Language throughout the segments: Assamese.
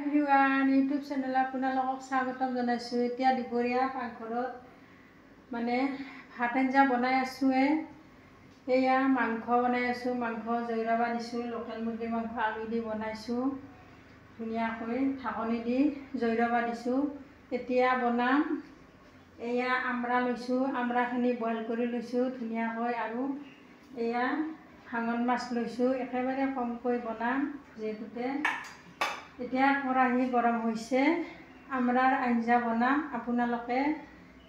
এভৰিৱান ইউটিউব চেনেল আপোনালোকক স্বাগতম জনাইছোঁ। এতিয়া দুপৰীয়া পাকঘৰত মানে ভাত আঞ্জা বনাই আছোঁৱে। এয়া মাংস বনাই আছোঁ, মাংস জৈৰাবা দিছোঁ, লোকেল মুৰ্গীৰ মাংস আলু দি বনাইছোঁ ধুনীয়াকৈ, ঢাকনি দি জৈৰাবা দিছোঁ। এতিয়া বনাম। এয়া আমৰা লৈছোঁ, আমৰাখিনি বইল কৰি লৈছোঁ ধুনীয়াকৈ, আৰু এয়া ভাঙন মাছ লৈছোঁ। একেবাৰে কমকৈ বনাম যিহেতুতে। এতিয়া কেৰাহী গৰম হৈছে, আমৰাৰ আঞ্জা বনাম, আপোনালোকে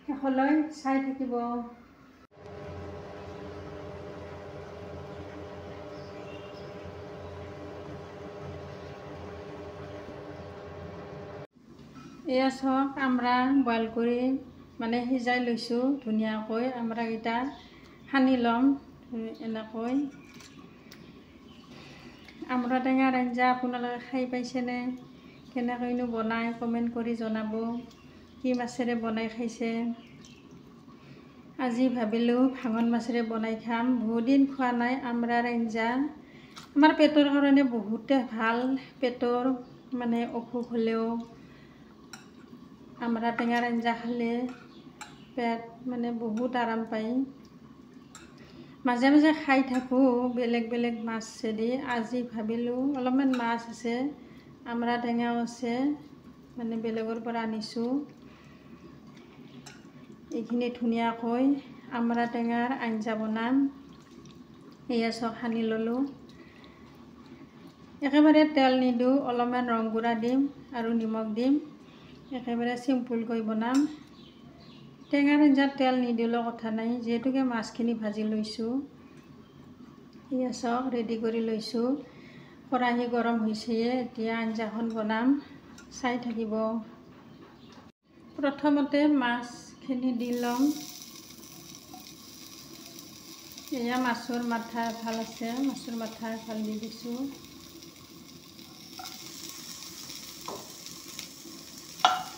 শেষলৈ চাই থাকিব। এয়া চাওক, আমৰা বইল কৰি মানে সিজাই লৈছোঁ ধুনীয়াকৈ। আমৰাকেইটা সানি ল'ম এনেকৈ। আমৰা টেঙাৰ আঞ্জা আপোনালোকে খাই পাইছেনে? কেনেকৈনো বনাই কমেণ্ট কৰি জনাব। কি মাছেৰে বনাই খাইছে? আজি ভাবিলোঁ ভাঙন মাছেৰে বনাই খাম। বহুত দিন খোৱা নাই আমৰাৰ আঞ্জা। আমাৰ পেটৰ কাৰণে বহুতে ভাল। পেটৰ মানে অসুখ হ'লেও আমৰা টেঙাৰ আঞ্জা খালে পেট মানে বহুত আৰাম পায়। মাজে মাজে খাই থাকোঁ বেলেগ বেলেগ মাছেদি। আজি ভাবিলোঁ অলপমান মাছ আছে, আমৰা টেঙাও আছে, মানে বেলেগৰ পৰা আনিছোঁ। এইখিনি ধুনীয়াকৈ আমৰা টেঙাৰ আঞ্জা বনাম। এয়া চাওক, সানি ল'লোঁ। একেবাৰে তেল নিদিওঁ, অলপমান ৰং গুড়া দিম আৰু নিমখ দিম। একেবাৰে চিম্পুলকৈ বনাম। টেঙাৰ আঞ্জাত তেল নিদিলেও কথা নাই, যিহেতুকে মাছখিনি ভাজি লৈছোঁ। এয়া চাওক, ৰেডি কৰি লৈছোঁ। কেৰাহী গৰম হৈছেয়ে, এতিয়া আঞ্জাখন বনাম, চাই থাকিব। প্ৰথমতে মাছখিনি দি ল'ম। এয়া মাছৰ মাথা এফাল আছে, মাছৰ মাথা এফাল দি দিছোঁ।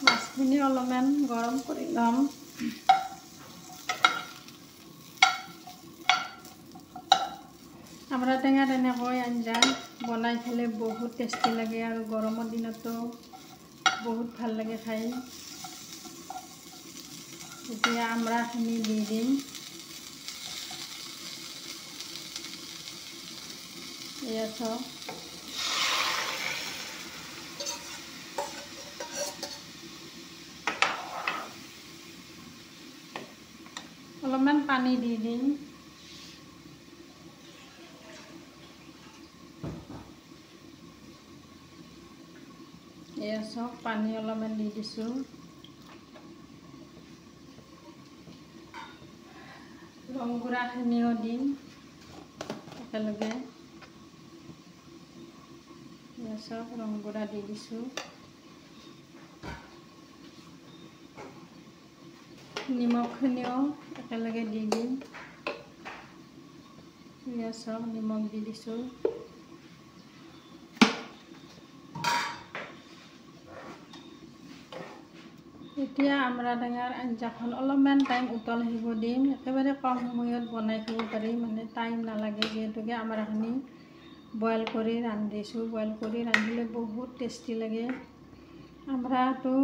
মাছখিনি অলপমান গৰম কৰি ল'ম। আমৰা টেঙাৰ এনেকৈ আঞ্জা বনাই খালে বহুত টেষ্টি লাগে, আৰু গৰমৰ দিনতো বহুত ভাল লাগে খাই। এতিয়া আমৰাখিনি দি দিম। এয়া চাওক, অলপমান পানী দি দিম। এয়া চাওক, পানী অলপমান দি দিছোঁ। ৰং গুড়াখিনিও দিম একেলগে। এয়া চাওক, ৰং গুড়া দি দিছোঁ। নিমখখিনিও একেলগে দি দিম। এয়া চাওক, নিমখ দি দিছোঁ। এতিয়া আমৰা টেঙাৰ আঞ্জাখন অলপমান টাইম উতল আহিব দিম। একেবাৰে কম সময়ত বনাই খাব পাৰি, মানে টাইম নালাগে, যিহেতুকে আমৰাখিনি বইল কৰি ৰান্ধিছোঁ। বইল কৰি ৰান্ধিলে বহুত টেষ্টি লাগে। আমৰাটো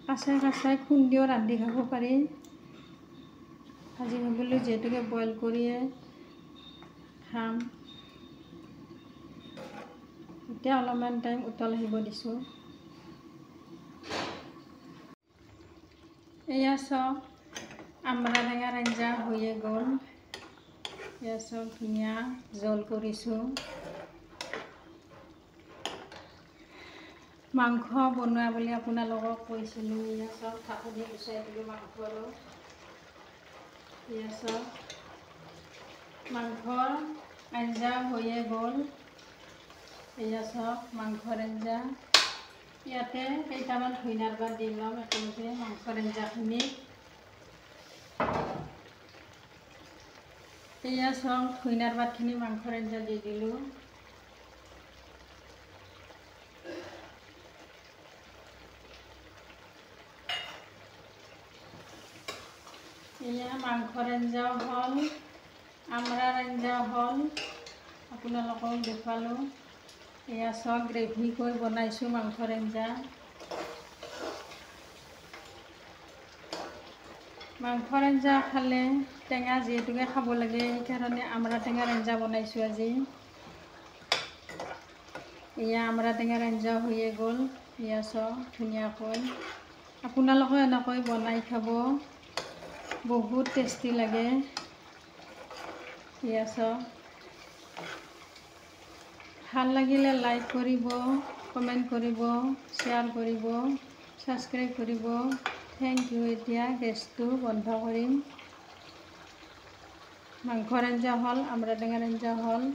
কাঁচাই কাঁচাই খুন্দিও ৰান্ধি খাব পাৰি। আজি ভাবিলোঁ যিহেতুকে বইল কৰিয়ে খাম। এতিয়া অলপমান টাইম উতল আহিব দিছোঁ। এয়া চাওক, আমৰা টেঙাৰ আঞ্জা হৈয়ে গ'ল। এয়া চাওক, ধুনীয়া জোল কৰিছোঁ। মাংস বনোৱা বুলি আপোনালোকক কৈছিলোঁ। এয়া চাওক, ঢাকনি গুচাই দিলোঁ মাংসৰো। এয়া চাওক, মাংসৰ আঞ্জা হৈয়ে গ'ল। এয়া চাওক, মাংসৰ আঞ্জা। ইয়াতে কেইটামান ধনিয়াৰ পাত দি ল'ম একেলগে মাংসৰ আঞ্জাখিনি। এয়া চাওক, ধনিয়াৰ পাতখিনি মাংসৰ আঞ্জা দি দিলোঁ। এয়া মাংসৰ আঞ্জাও হ'ল, আমৰাৰ আঞ্জাও হ'ল, আপোনালোকক দেখুৱালোঁ। এয়া চাওক গ্ৰেভি কৰি বনাইছোঁ মাংসৰ আঞ্জা। মাংসৰ আঞ্জা খালে টেঙা যিহেতুকে খাব লাগে, সেইকাৰণে আমৰা টেঙাৰ আঞ্জা বনাইছোঁ আজি। এয়া আমৰা টেঙাৰ আঞ্জা হৈয়ে গ'ল। এয়া চাওক ধুনীয়াকৈ। আপোনালোকে এনেকৈ বনাই খাব, বহুত টেষ্টি লাগে। এয়া চাওক। ভাল লাগিলে লাইক কৰিব, কমেণ্ট কৰিব, শ্বেয়াৰ কৰিব, ছাবস্ক্ৰাইব কৰিব। Thank you. এতিয়া গেছটো বন্ধ কৰিম। মাংসৰ আঞ্জা হ'ল, আমৰা টেঙাৰ আঞ্জা হ'ল।